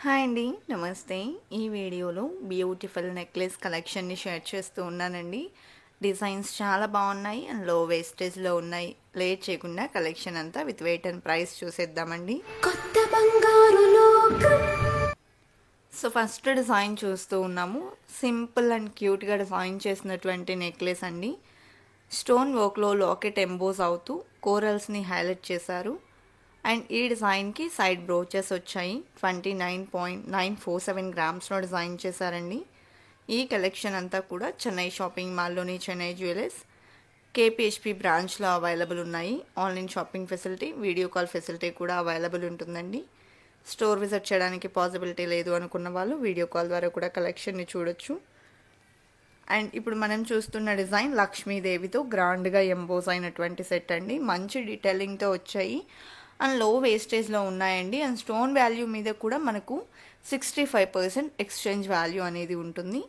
Hi అండి, నమస్తే. ఈ వీడియోలో బ్యూటిఫుల్ నెక్లెస్ కలెక్షన్ని షేర్ చేస్తూ ఉన్నానండి. డిజైన్స్ చాలా బాగున్నాయి అండ్ లో వేస్టేజ్లో ఉన్నాయి. లేట్ చేయకుండా కలెక్షన్ అంతా విత్ వెయిట్ అండ్ ప్రైస్ చూసేద్దామండి. కొత్త బంగారు లోకం. సో ఫస్ట్ డిజైన్ చూస్తూ ఉన్నాము. సింపుల్ అండ్ క్యూట్గా డిజైన్ చేసినటువంటి నెక్లెస్ అండి. స్టోన్ వర్క్లో లాకెట్ ఎంబోజ్ అవుతూ కోరల్స్ని హైలైట్ చేశారు. అండ్ ఈ డిజైన్కి సైడ్ బ్రోచెస్ వచ్చాయి. 29.947 గ్రామ్స్లో డిజైన్ చేశారండి. ఈ కలెక్షన్ అంతా కూడా చెన్నై షాపింగ్ మాల్లోని చెన్నై జ్యువెలర్స్ కేపీహెచ్పి బ్రాంచ్లో అవైలబుల్ ఉన్నాయి. Online shopping facility, video call facility కూడా అవైలబుల్ ఉంటుందండి. స్టోర్ విజిట్ చేయడానికి పాసిబిలిటీ లేదు అనుకున్న వాళ్ళు వీడియో కాల్ ద్వారా కూడా కలెక్షన్ని చూడొచ్చు. అండ్ ఇప్పుడు మనం చూస్తున్న డిజైన్ లక్ష్మీదేవితో గ్రాండ్గా ఎంబోజ్ అయినటువంటి సెట్ అండి. మంచి డీటెయిలింగ్తో వచ్చాయి అండ్ లో వేస్టేజ్లో ఉన్నాయండి. అండ్ స్టోన్ వాల్యూ మీద కూడా మనకు 65% ఎక్స్చేంజ్ వాల్యూ అనేది ఉంటుంది.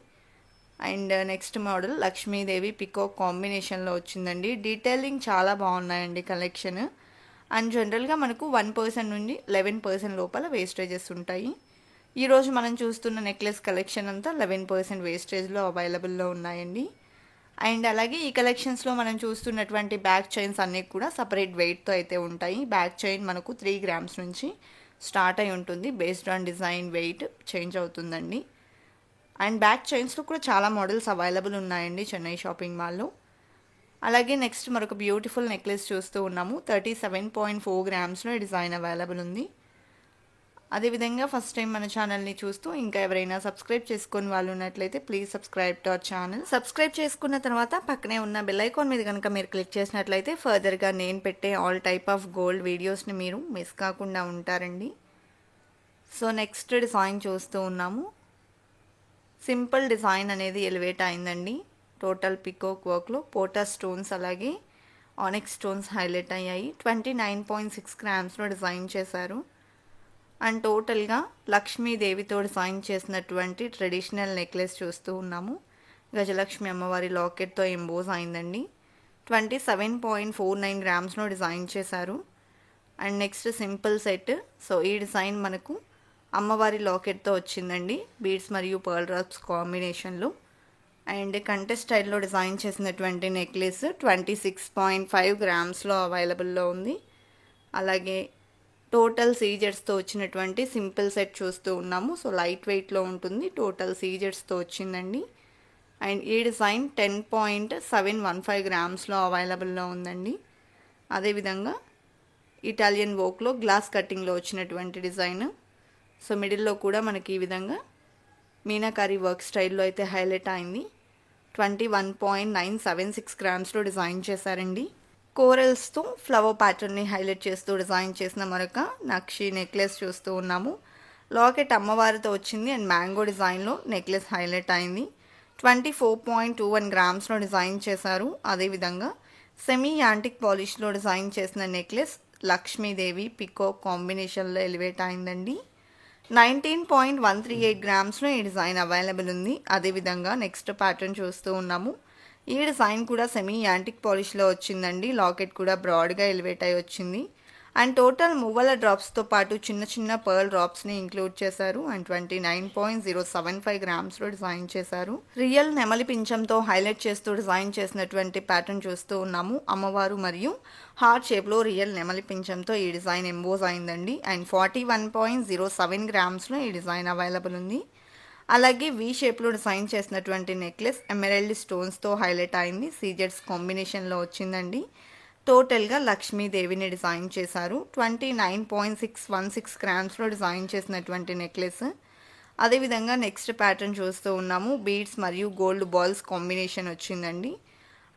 And next model Lakshmidevi peacock కాంబినేషన్లో వచ్చిందండి. డీటెయిలింగ్ చాలా బాగున్నాయండి కలెక్షన్. అండ్ జనరల్గా మనకు 1% నుండి 11% లోపల వేస్టేజెస్ ఉంటాయి. ఈరోజు మనం చూస్తున్న నెక్లెస్ కలెక్షన్ అంతా 11% వేస్టేజ్లో అవైలబుల్లో ఉన్నాయండి. అండ్ అలాగే ఈ కలెక్షన్స్లో మనం చూస్తున్నటువంటి బ్యాక్ చైన్స్ అన్నీ కూడా సపరేట్ వెయిట్తో అయితే ఉంటాయి. బ్యాక్ చైన్ మనకు 3 గ్రామ్స్ నుంచి స్టార్ట్ అయి ఉంటుంది. Based on design wait change అవుతుందండి. అండ్ బ్యాక్ చైన్స్లో కూడా చాలా మోడల్స్ అవైలబుల్ ఉన్నాయండి చెన్నై షాపింగ్ మాల్లో. అలాగే నెక్స్ట్ మరొక బ్యూటిఫుల్ నెక్లెస్ చూస్తూ ఉన్నాము. 37.4 గ్రామ్స్లో డిజైన్ అవైలబుల్ ఉంది. అదేవిధంగా ఫస్ట్ టైం మన ఛానల్ని చూస్తూ ఇంకా ఎవరైనా సబ్స్క్రైబ్ చేసుకుని వాళ్ళు ఉన్నట్లయితే please subscribe to our channel. Subscribe చేసుకున్న తర్వాత పక్కనే ఉన్న బెల్ ఐకాన్ మీద కనుక మీరు క్లిక్ చేసినట్లయితే ఫర్దర్గా నేను పెట్టే ఆల్ టైప్ ఆఫ్ గోల్డ్ వీడియోస్ని మీరు మిస్ కాకుండా ఉంటారండి. సో నెక్స్ట్ డిజైన్ చూస్తూ ఉన్నాము. సింపుల్ డిజైన్ అనేది ఎలివేట్ అయిందండి. టోటల్ పికాక్ వర్క్లో పోటా స్టోన్స్ అలాగే ఆనిక్స్ స్టోన్స్ హైలైట్ అయ్యాయి. 29.6 గ్రామ్స్లో డిజైన్ చేశారు. అండ్ టోటల్గా లక్ష్మీదేవితో డిజైన్ చేసినటువంటి ట్రెడిషనల్ నెక్లెస్ చూస్తూ ఉన్నాము. గజలక్ష్మి అమ్మవారి లాకెట్తో ఎంబోజ్ అయిందండి. 27.49 గ్రామ్స్లో డిజైన్ చేశారు. And next simple set. So ఈ డిజైన్ మనకు అమ్మవారి లాకెట్తో వచ్చిందండి. బీడ్స్ మరియు పర్ల్ డ్రాప్స్ కాంబినేషన్లో. అండ్ కంటెస్ట్ స్టైల్లో డిజైన్ చేసినటువంటి నెక్లెస్ 26.5 గ్రామ్స్లో అవైలబుల్లో ఉంది. అలాగే టోటల్ సీజెట్స్తో వచ్చినటువంటి సింపుల్ సెట్ చూస్తూ ఉన్నాము. సో లైట్ వెయిట్లో ఉంటుంది. టోటల్ సీజెట్స్తో వచ్చిందండి. అండ్ ఈ డిజైన్ 10.715 గ్రామ్స్లో అవైలబుల్లో ఉందండి. అదేవిధంగా ఇటాలియన్ వోక్లో గ్లాస్ కట్టింగ్లో వచ్చినటువంటి డిజైన్. సో మిడిల్లో కూడా మనకి ఈ విధంగా మీనాకారి వర్క్ స్టైల్లో అయితే హైలైట్ అయింది. 21.976 గ్రామ్స్లో డిజైన్ చేశారండి. కోరల్స్తో ఫ్లవర్ ప్యాటర్న్ని హైలైట్ చేస్తూ డిజైన్ చేసిన మరొక నక్షి నెక్లెస్ చూస్తూ ఉన్నాము. లాకెట్ అమ్మవారితో వచ్చింది అండ్ మ్యాంగో డిజైన్లో నెక్లెస్ హైలైట్ అయింది. 24.21 గ్రామ్స్లో డిజైన్ చేశారు. అదేవిధంగా సెమీ యాంటిక్ పాలిష్లో డిజైన్ చేసిన నెక్లెస్ లక్ష్మీదేవి పికాక్ కాంబినేషన్లో ఎలివేట్ అయిందండి. 19.138 గ్రామ్స్లో ఈ డిజైన్ అవైలబుల్ ఉంది. అదేవిధంగా నెక్స్ట్ ప్యాటర్న్ చూస్తూ ఉన్నాము. ఈ డిజైన్ కూడా సెమీ యాంటిక్ పాలిష్లో వచ్చిందండి. లాకెట్ కూడా బ్రాడ్గా ఎలివేట్ అయి వచ్చింది. అండ్ టోటల్ మువ్వల డ్రాప్స్తో పాటు చిన్న చిన్న పర్ల్ డ్రాప్స్ని ఇంక్లూడ్ చేశారు. అండ్ 29.075 గ్రామ్స్లో డిజైన్ చేశారు. రియల్ నెమలి పింఛంతో హైలైట్ చేస్తూ డిజైన్ చేసినటువంటి ప్యాటర్న్ చూస్తూ ఉన్నాము. అమ్మవారు మరియు హార్ట్ షేప్లో రియల్ నెమలి పింఛంతో ఈ డిజైన్ ఎంబోజ్ అయిందండి. అండ్ 41.07 గ్రామ్స్లో ఈ డిజైన్ అవైలబుల్ ఉంది. అలాగే వి షేప్లో డిజైన్ చేసినటువంటి నెక్లెస్ ఎమరాల్డ్ స్టోన్స్తో హైలైట్ అయింది. సీజెట్స్ కాంబినేషన్లో వచ్చిందండి. టోటల్గా లక్ష్మీదేవిని డిజైన్ చేశారు. 29.616 గ్రామ్స్లో డిజైన్ చేసినటువంటి నెక్లెస్. అదేవిధంగా నెక్స్ట్ ప్యాటర్న్ చూస్తూ ఉన్నాము. బీడ్స్ మరియు గోల్డ్ బాల్స్ కాంబినేషన్ వచ్చిందండి.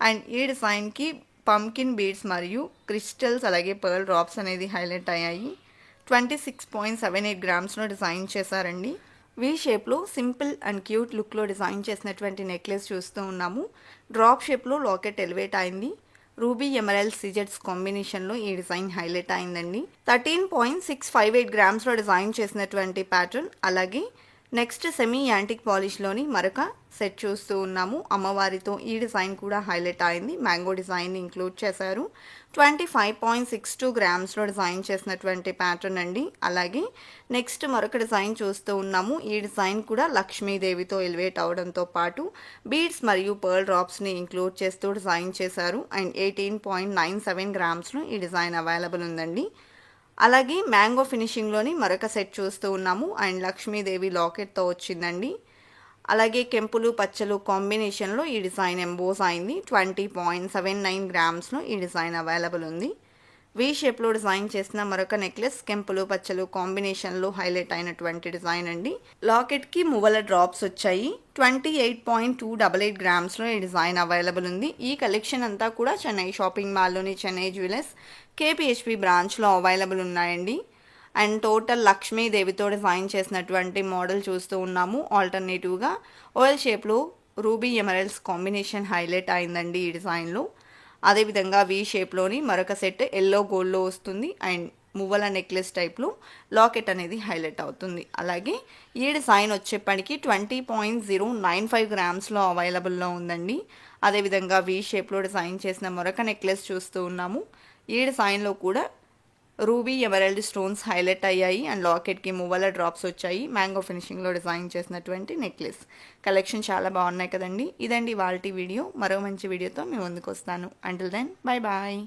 అండ్ ఈ డిజైన్కి పంకిన్ బీడ్స్ మరియు క్రిస్టల్స్ అలాగే పర్ల్ డ్రాప్స్ అనేది హైలైట్ అయ్యాయి. 26.78 గ్రామ్స్లో డిజైన్ చేశారండి. వి షేప్లో సింపుల్ అండ్ క్యూట్ లుక్లో డిజైన్ చేసినటువంటి నెక్లెస్ చూస్తూ ఉన్నాము. డ్రాప్ షేప్లో లాకెట్ ఎలివేట్ అయింది. రూబీ ఎమరాల్డ్ సీజెట్స్ కాంబినేషన్లో ఈ డిజైన్ హైలైట్ అయిందండి. 13.658 గ్రామ్స్లో డిజైన్ చేసినటువంటి ప్యాటర్న్. అలాగే నెక్స్ట్ సెమీ యాంటిక్ పాలిష్లోని మరొక సెట్ చూస్తూ ఉన్నాము. అమ్మవారితో ఈ డిజైన్ కూడా హైలైట్ అయింది. మ్యాంగో డిజైన్ని ఇంక్లూడ్ చేశారు. 25.62 గ్రామ్స్లో డిజైన్ చేసినటువంటి ప్యాటర్న్ అండి. అలాగే నెక్స్ట్ మరొక డిజైన్ చూస్తూ ఉన్నాము. ఈ డిజైన్ కూడా లక్ష్మీదేవితో ఎలివేట్ అవడంతో పాటు బీడ్స్ మరియు పర్ల్ డ్రాప్స్ని ఇంక్లూడ్ చేస్తూ డిజైన్ చేశారు. అండ్ 18.97 గ్రామ్స్లో ఈ డిజైన్ అవైలబుల్ ఉందండి. అలాగే మ్యాంగో ఫినిషింగ్లోని మరొక సెట్ చూస్తూ ఉన్నాము. అండ్ లక్ష్మీదేవి లాకెట్తో వచ్చిందండి. అలాగే కెంపులు పచ్చలు కాంబినేషన్లో ఈ డిజైన్ ఎంబోస్ అయింది. 20.79 గ్రామ్స్లో ఈ డిజైన్ అవైలబుల్ ఉంది. వీ షేప్లో డిజైన్ చేసిన మరొక నెక్లెస్ కెంపులు పచ్చలు కాంబినేషన్లో హైలైట్ అయినటువంటి డిజైన్ అండి. లాకెట్కి మువ్వల డ్రాప్స్ వచ్చాయి. 28.288 గ్రామ్స్లో ఈ డిజైన్ అవైలబుల్ ఉంది. ఈ కలెక్షన్ అంతా కూడా చెన్నై షాపింగ్ మాల్లోని చెన్నై జ్యువెలర్స్ కేపీహెచ్పి బ్రాంచ్లో అవైలబుల్ ఉన్నాయండి. అండ్ టోటల్ లక్ష్మీదేవితో డిజైన్ చేసినటువంటి మోడల్ చూస్తూ ఉన్నాము. ఆల్టర్నేటివ్గా ఓవెల్ షేప్లో రూబీ ఎమరల్డ్స్ కాంబినేషన్ హైలైట్ అయిందండి ఈ డిజైన్లో. అదేవిధంగా వీ షేప్లోని మరొక సెట్ ఎల్లో గోల్డ్లో వస్తుంది. అండ్ మువ్వల నెక్లెస్ టైప్లో లాకెట్ అనేది హైలైట్ అవుతుంది. అలాగే ఈ డిజైన్ వచ్చేప్పటికి 20.095 గ్రామ్స్లో అవైలబుల్లో ఉందండి. అదేవిధంగా వీ షేప్లో డిజైన్ చేసిన మరొక నెక్లెస్ చూస్తూ ఉన్నాము. ఈ డిజైన్లో కూడా రూబీ ఎమరల్డ్ స్టోన్స్ హైలైట్ అయ్యాయి. అండ్ లాకెట్కి మువ్వల డ్రాప్స్ వచ్చాయి. మ్యాంగో ఫినిషింగ్లో డిజైన్ చేసినటువంటి నెక్లెస్ కలెక్షన్ చాలా బాగున్నాయి కదండి. ఇదండి ఇవాల్టి వీడియో. మరో మంచి వీడియోతో మీ ముందుకు వస్తాను. Until then bye bye.